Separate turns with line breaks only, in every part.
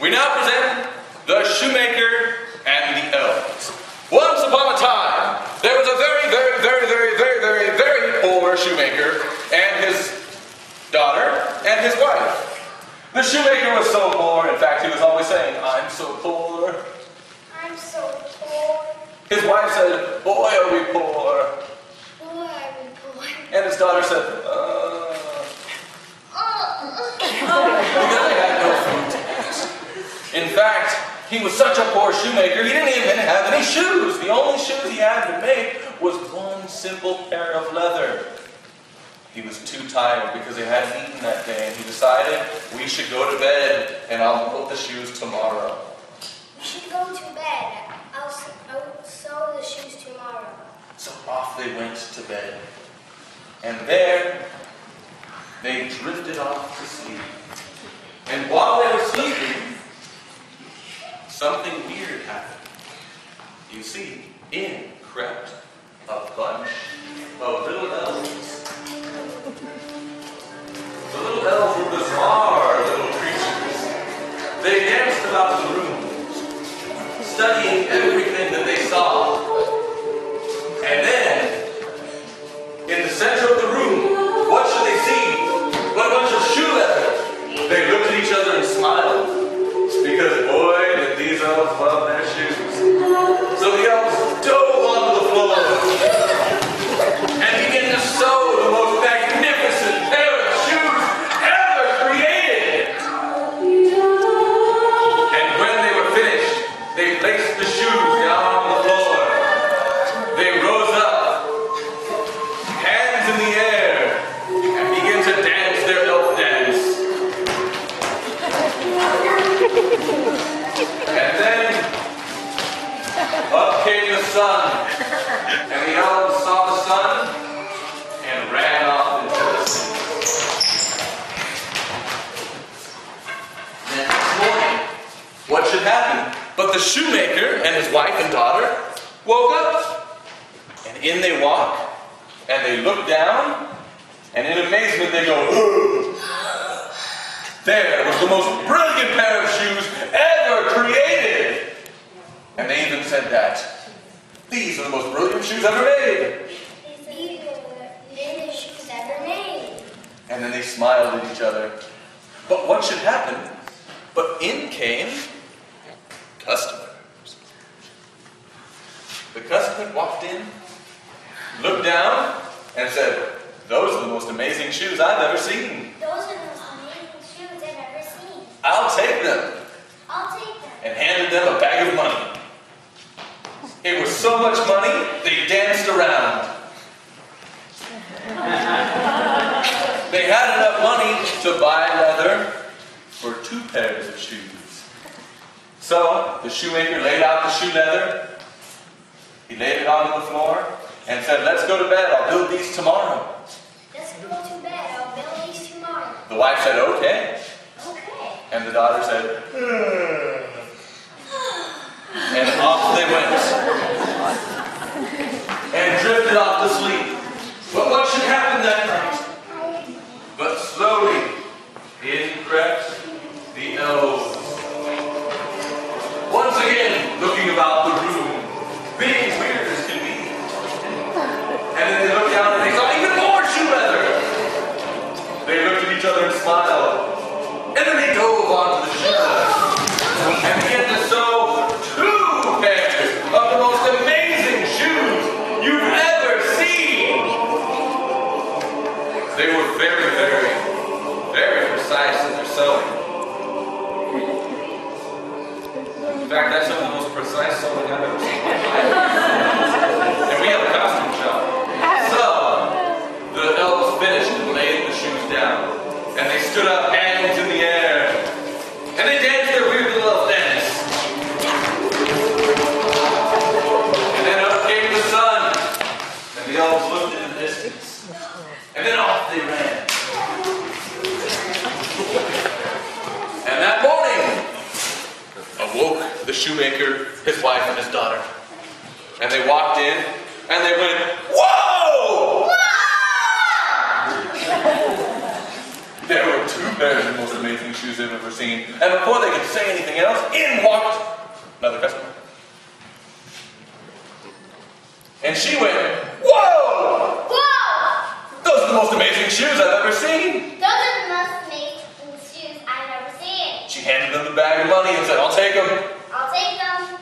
We now present the Shoemaker and the Elves. Once upon a time, there was a very poor shoemaker and his daughter and his wife. The shoemaker was so poor, in fact, he was always saying, "I'm so poor.
I'm so poor.
His wife said, "Boy, are we poor."
Boy, are we poor.
And his daughter said, Because they had no food to eat. In fact, he was such a poor shoemaker, he didn't even have any shoes. The only shoes he had to make was one simple pair of leather. He was too tired because he hadn't eaten that day, and he decided, we should go to bed, and I'll put the shoes tomorrow.
We should go to bed. I'll sew the shoes tomorrow.
So off they went to bed. And there, they drifted off to sleep. And while they were sleeping, something weird happened. You see, in crept a bunch of little elves. The little elves were bizarre little creatures. They danced about the room, studying everything that they saw. And then, in the center of the room, what should they see but a bunch of shoe leather? They looked at each other and smiled, because boy, did these elves love their shoes. So the elves dove onto the floor and began to sew the most magnificent pair of shoes ever created. And when they were finished, they placed the shoes down on the floor. They rose up, hands in the air, and began to dance their elf dance. And then, up came the sun, and the elves saw the sun and ran off into the sea. Next morning, what should happen? But the shoemaker and his wife and daughter woke up, and in they walk, and they look down, and in amazement they go, "Ugh." There was the most brilliant pair of shoes ever created. And they even said that. These are the most brilliant shoes ever made.
These are the biggest shoes ever made.
And then they smiled at each other. But what should happen? But in came customers. The customer walked in, looked down, and said, "Those are the most amazing shoes I've ever seen.
Those are the most amazing shoes I've ever seen.
I'll take them."
I'll take them.
And handed them a bag of money. It was so much money, they danced around. They had enough money to buy leather for 2 pairs of shoes. So the shoemaker laid out the shoe leather. He laid it on the floor and said, "Let's go to bed. I'll build these tomorrow."
Let's go to bed. I'll build these tomorrow.
The wife said, "Okay."
Okay.
And the daughter said, "Ugh." And off they went. And drifted off to sleep. But what should happen that night? But slowly, in crept the elves. Once again, looking about the room, being weird as can be. And then they looked down and they saw even more shoe leather. They looked at each other and smiled. And then they dove onto the shoe leather and began to sew 2 pairs of the most amazing shoes you've ever seen. They were very precise in their sewing. In fact, that's some of the most precise sewing I've ever seen in my life. And we have a costume shop. So, the elves finished and laid the shoes down. And they stood up, hands in the air. And they danced their weird little elf dance. And then up came the sun. And the elves looked in the distance. And then off they ran. And that morning, awoke the shoemaker, his wife, and his daughter. And they walked in, and they went, "Whoa!" There were 2 They're the most amazing shoes I've ever seen. And before they could say anything else, in walked another customer. And she went, whoa!
Whoa!
Those are the most amazing shoes I've ever seen.
Those are the most amazing shoes I've ever seen.
She handed them the bag of money and said, I'll take them.
I'll take them.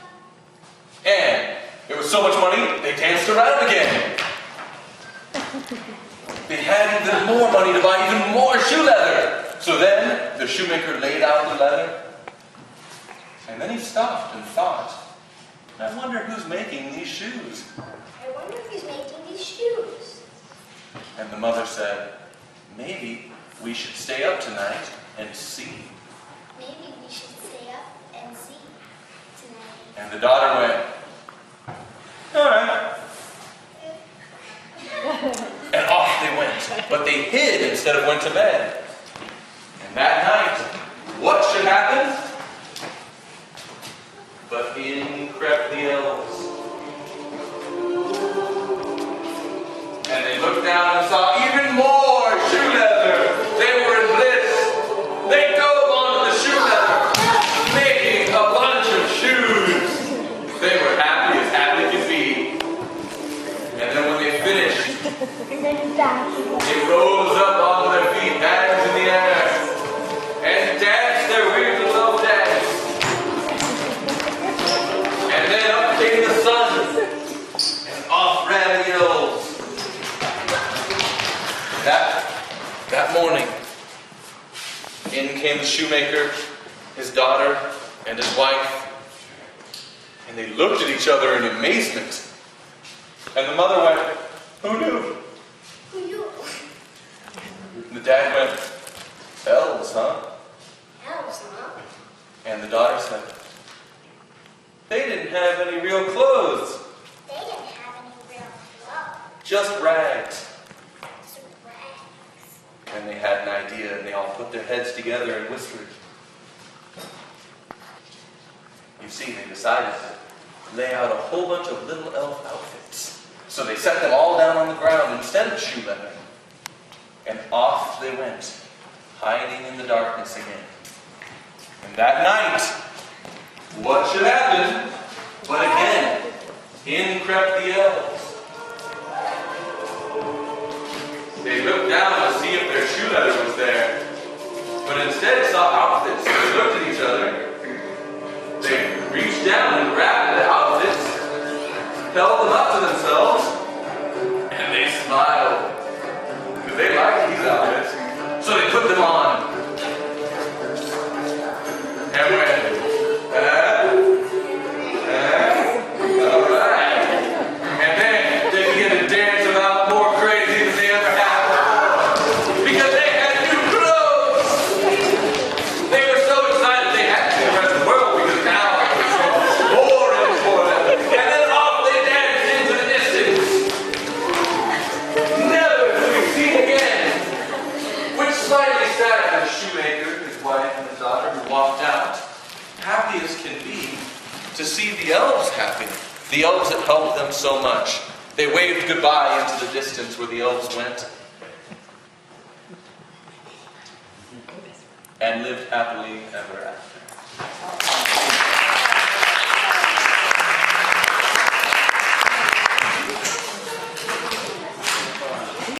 And it was so much money, they danced around again. They had even more money to buy even more shoe leather. So then the shoemaker laid out the leather. And then he stopped and thought, I wonder who's making these shoes.
I wonder who's making these shoes.
And the mother said, maybe we should stay up tonight and see.
Maybe we should stay up and see tonight.
And the daughter went, all right. And off they went. But they hid instead of went to bed. And that night, what should happen? But in crept the elves. And they looked down and saw even more shoe leather. They were in bliss. They dove onto the shoe leather, making a bunch of shoes. They were happy as happy could be. And then when they finished, they rose up onto their feet, hands in the air, and danced their weird little dance. And then up came the sun, and off ran the elves. That morning, in came the shoemaker, his daughter, and his wife, and they looked at each other in amazement. And the mother went, who knew?
Who knew?
And the dad went, elves, huh?
Elves, huh?
And the daughter said, they didn't have any real clothes.
They didn't have any real clothes.
Just rags.
Just rags.
And they had an idea, and they all put their heads together and whispered. You see, they decided to lay out a whole bunch of little elf outfits. So they set them all down on the ground instead of shoe leather. And off they went, hiding in the darkness again. And that night, what should happen? But again, in crept the elves. They looked down to see if their shoe leather was there, but instead saw outfits. They looked at each other. They reached down and grabbed the outfits, held them up to themselves, and they smiled. Because they liked these outfits, so they put them on. And went, alright. And then they began to dance about more crazy than they ever had. Because they had new clothes! They were so excited they had to see the rest of the world because now it was more and for them. And then off they danced into the distance. Never to be seen again. Which slightly saddened the shoemaker, his wife, and his daughter who walked out, happy as can be, to see the elves happy. The elves had helped them so much. They waved goodbye into the distance where the elves went and lived happily ever after.